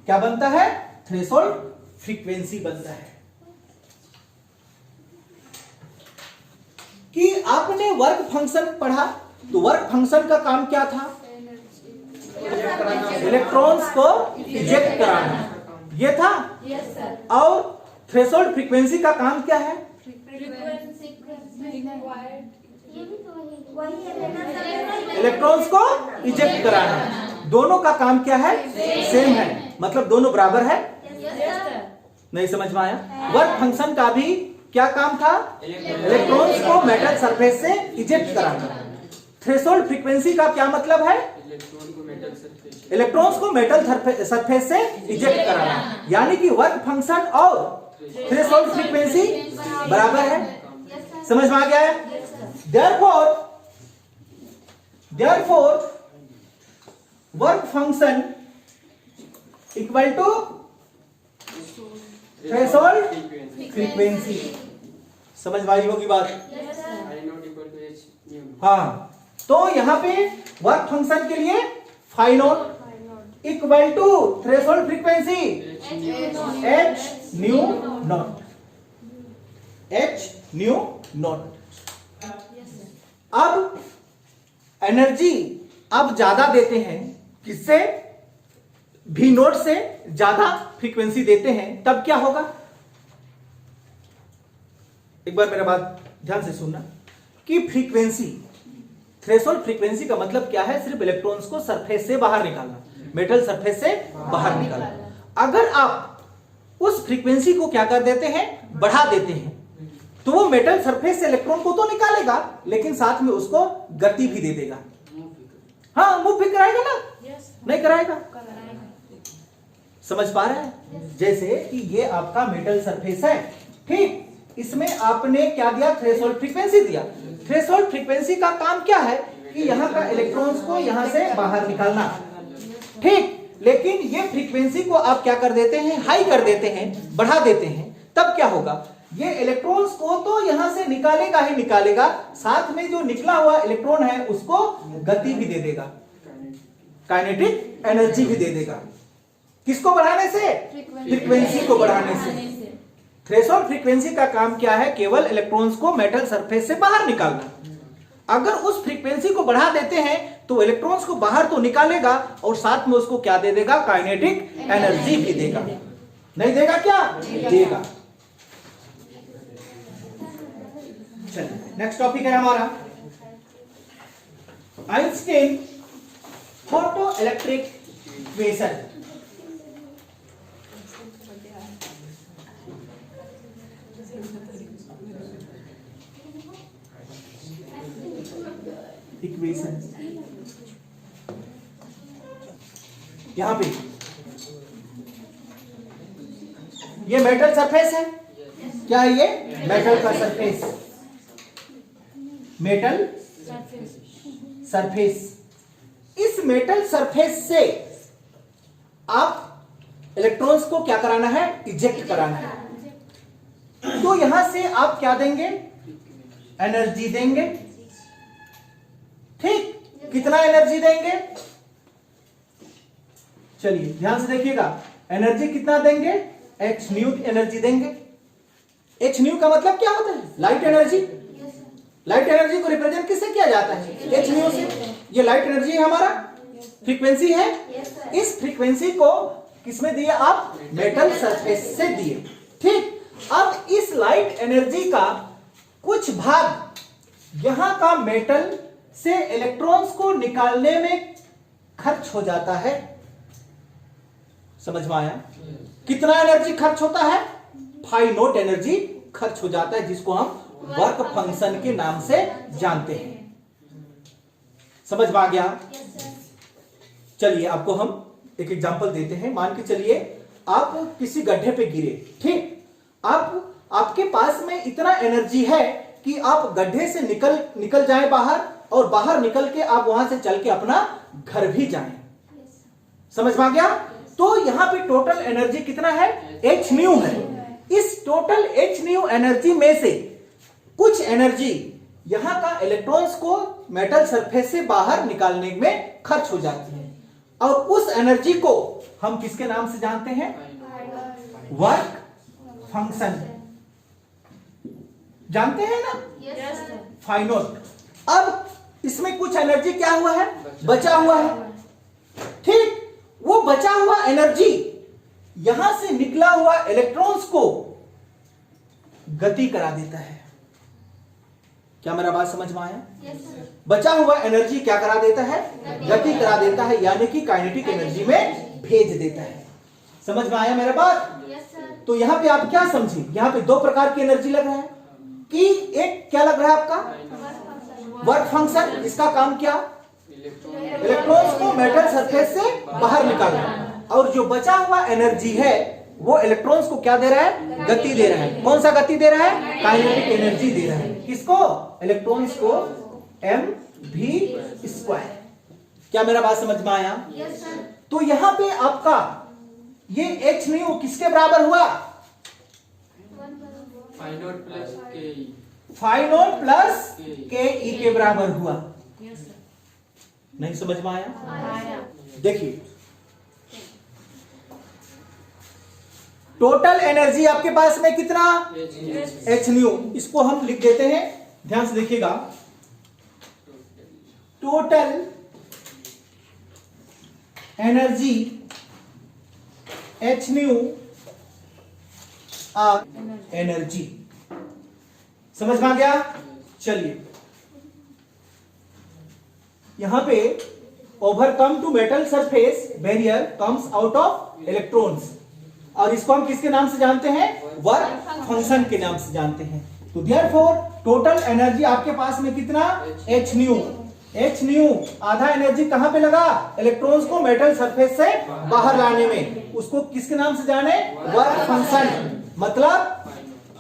क्या बनता है, थ्रेशोल्ड फ्रीक्वेंसी बनता है। कि आपने वर्क फंक्शन पढ़ा, तो वर्क फंक्शन का काम क्या था, इलेक्ट्रॉन्स को इजेक्ट कराना, ये था। और थ्रेशोल्ड फ्रीक्वेंसी का काम क्या है, इलेक्ट्रॉन्स को इजेक्ट कराना। दोनों का काम क्या है, सेम है, मतलब दोनों बराबर है। नहीं समझ में आया? वर्क फंक्शन का भी क्या काम था, इलेक्ट्रॉन्स को मेटल सरफेस से इजेक्ट कराना। थ्रेशोल्ड फ्रीक्वेंसी का क्या मतलब है, इलेक्ट्रॉन्स को मेटल सरफेस से इजेक्ट कराना। यानी कि वर्क फंक्शन और थ्रेशोल्ड फ्रीक्वेंसी बराबर है। समझ में आ गया है? therefore work function equal to threshold frequency. समझ में आई होगी बात? हाँ, तो यहां पे वर्क फंक्शन के लिए phi not equal to threshold frequency h nu not, h nu not. अब एनर्जी अब ज्यादा देते हैं, किससे, भी नोट से ज्यादा फ्रीक्वेंसी देते हैं, तब क्या होगा, एक बार मेरा बात ध्यान से सुनना, कि फ्रीक्वेंसी, थ्रेशोल्ड फ्रीक्वेंसी का मतलब क्या है, सिर्फ इलेक्ट्रॉन्स को सरफेस से बाहर निकालना, मेटल सरफेस से बाहर निकालना। अगर आप उस फ्रीक्वेंसी को क्या कर देते हैं, बढ़ा देते हैं, तो वो मेटल सरफेस से इलेक्ट्रॉन को तो निकालेगा, लेकिन साथ में उसको गति भी दे देगा। हाँ, मूव भी कराएगा ना, नहीं कराएगा? समझ पा रहे हैं? जैसे कि ये आपका मेटल सरफेस है, ठीक, इसमें आपने क्या दिया, थ्रेशोल्ड फ्रीक्वेंसी दिया। थ्रेशोल्ड फ्रीक्वेंसी का काम क्या है कि यहाँ का इलेक्ट्रॉन्स को यहाँ से बाहर निकालना, ठीक। लेकिन ये फ्रीक्वेंसी को आप क्या कर देते हैं, हाई कर देते हैं, बढ़ा देते हैं, तब क्या होगा, ये इलेक्ट्रॉन्स को तो यहां से निकालेगा ही निकालेगा, साथ में जो निकला हुआ इलेक्ट्रॉन है उसको गति भी दे देगा, काइनेटिक एनर्जी भी दे देगा। किसको बढ़ाने से, फ्रीक्वेंसी को बढ़ाने से। थ्रेशोल्ड फ्रीक्वेंसी का काम क्या है, केवल इलेक्ट्रॉन्स को मेटल सरफेस से बाहर निकालना। अगर उस फ्रीक्वेंसी को बढ़ा देते हैं तो इलेक्ट्रॉन्स को बाहर तो निकालेगा और साथ में उसको क्या दे देगा, काइनेटिक एनर्जी भी देगा। नहीं देगा क्या, देगा। चलिए नेक्स्ट टॉपिक है हमारा Einstein photo electric equation. Equation यहां पे ये मेटल सरफेस है, क्या है ये, मेटल का सरफेस, मेटल सरफेस। इस मेटल सरफेस से आप इलेक्ट्रॉन्स को क्या कराना है, इजेक्ट कराना है। तो यहां से आप क्या देंगे, एनर्जी देंगे, ठीक। कितना एनर्जी देंगे, चलिए ध्यान से देखिएगा, एनर्जी कितना देंगे, h न्यू एनर्जी देंगे। h न्यू का मतलब क्या होता है, लाइट एनर्जी। लाइट एनर्जी को रिप्रेजेंट किससे किया जाता है, h न्यू से। ये लाइट एनर्जी है, हमारा फ्रीक्वेंसी है। इस फ्रीक्वेंसी को किसमें दिए आप, मेटल सरफेस से दिए, ठीक। अब इस लाइट एनर्जी का कुछ भाग यहां का मेटल से इलेक्ट्रॉन्स को निकालने में खर्च हो जाता है। समझ में आया? कितना एनर्जी खर्च होता है, 5 नॉट एनर्जी खर्च हो जाता है, जिसको हम वर्क फंक्शन के नाम से जानते हैं। समझ में आ गया? चलिए आपको हम एक एग्जांपल देते हैं। मान के चलिए आप किसी गड्ढे पे गिरे, ठीक। आपके पास में इतना एनर्जी है कि आप गड्ढे से निकल जाएं बाहर, और बाहर निकल के आप वहां से चल के अपना घर भी जाएं। समझ में आ गया? तो यहां पे टोटल एनर्जी कितना है, h न्यू है। इस टोटल h न्यू एनर्जी में से कुछ एनर्जी यहां का इलेक्ट्रॉन्स को मेटल सरफेस से बाहर निकालने में खर्च हो जाती है, और उस एनर्जी को हम किसके नाम से जानते हैं, वर्क फंक्शन। जानते हैं ना, फाइ नॉट। अब इसमें कुछ एनर्जी क्या हुआ है, बचा हुआ है, ठीक। वो बचा हुआ एनर्जी यहां से निकला हुआ इलेक्ट्रॉन्स को गति करा देता है। क्या मेरा बात समझ में आया? बचा हुआ एनर्जी क्या करा देता है, गति करा देता है, यानी कि काइनेटिक एनर्जी में भेज देता है। समझ में आया मेरा बात? तो यहां पे आप क्या समझे, यहां पे दो प्रकार की एनर्जी लग रहा है कि एक क्या लग रहा है आपका, वर्क फंक्शन। इसका काम क्या, इलेक्ट्रॉन्स को मेटल सरफेस से बाहर निकालना, और जो बचा हुआ एनर्जी है वो इलेक्ट्रॉन्स को क्या दे रहा है, गति दे रहा है। कौन सा गति दे रहा है, काइनेटिक एनर्जी दे रहा है। किसको, इलेक्ट्रॉन्स को, mv²। क्या मेरा बात समझ में आया? तो यहां पे आपका ये h न्यू किसके बराबर हुआ, फाइ नॉट प्लस के, फाइ नॉट प्लस के ई के बराबर हुआ। नहीं समझ में आया? देखिए टोटल एनर्जी आपके पास में कितना, h न्यू। इसको हम लिख देते हैं, ध्यान से देखिएगा, total energy h nu energy. समझ में आ गया? चलिए यहां पे overcome to metal surface barrier comes out of electrons, और इसको हम किसके नाम से जानते हैं, वर्क फंक्शन के नाम से जानते हैं। तो देयरफॉर टोटल एनर्जी आपके पास में कितना, h न्यू। एच न्यू आधा एनर्जी कहां पे लगा? इलेक्ट्रॉन्स को मेटल सरफेस से बाहर लाने में। उसको किसके नाम से जाने? वर्क फंक्शन, मतलब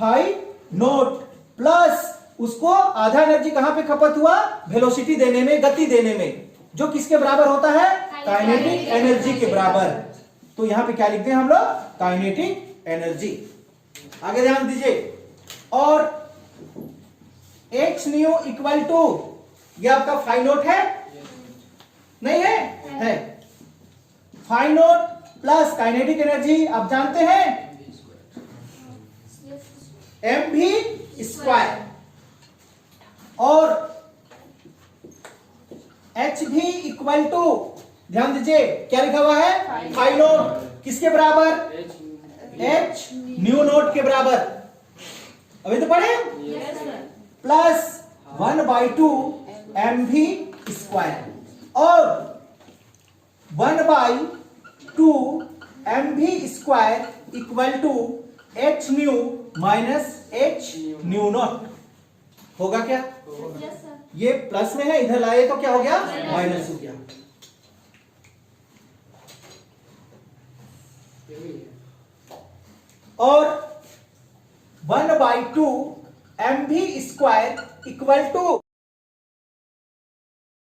फाइव नॉट प्लस उसको आधा एनर्जी कहां पे खपत हुआ? वेलोसिटी देने में, गति देने में, जो किसके बराबर होता है? काइनेटिक एनर्जी के बराबर। तो यहां पे क्या लिखते हैं हम लोग? Kinetic energy. आगे ध्यान दीजिए। और एच न्यू इक्वल टू, ये आपका फाइव नॉट है? नहीं है? है। Five not plus kinetic energy आप जानते हैं एम भी स्क्वायर, और एच भी इक्वल टू, ध्यान दीजिए क्या लिखा हुआ है? फाइव नॉट किसके बराबर? एच न्यू नोट के बराबर। अभी तो पढ़े? प्लस 1/2 एम भी स्क्वायर, और 1/2 एम भी square equal to h nu minus h nu not. होगा क्या? ये प्लस में है, इधर लाए तो क्या हो गया? माइनस हो गया। और 1/2 एम भी स्क्वायर इक्वल टू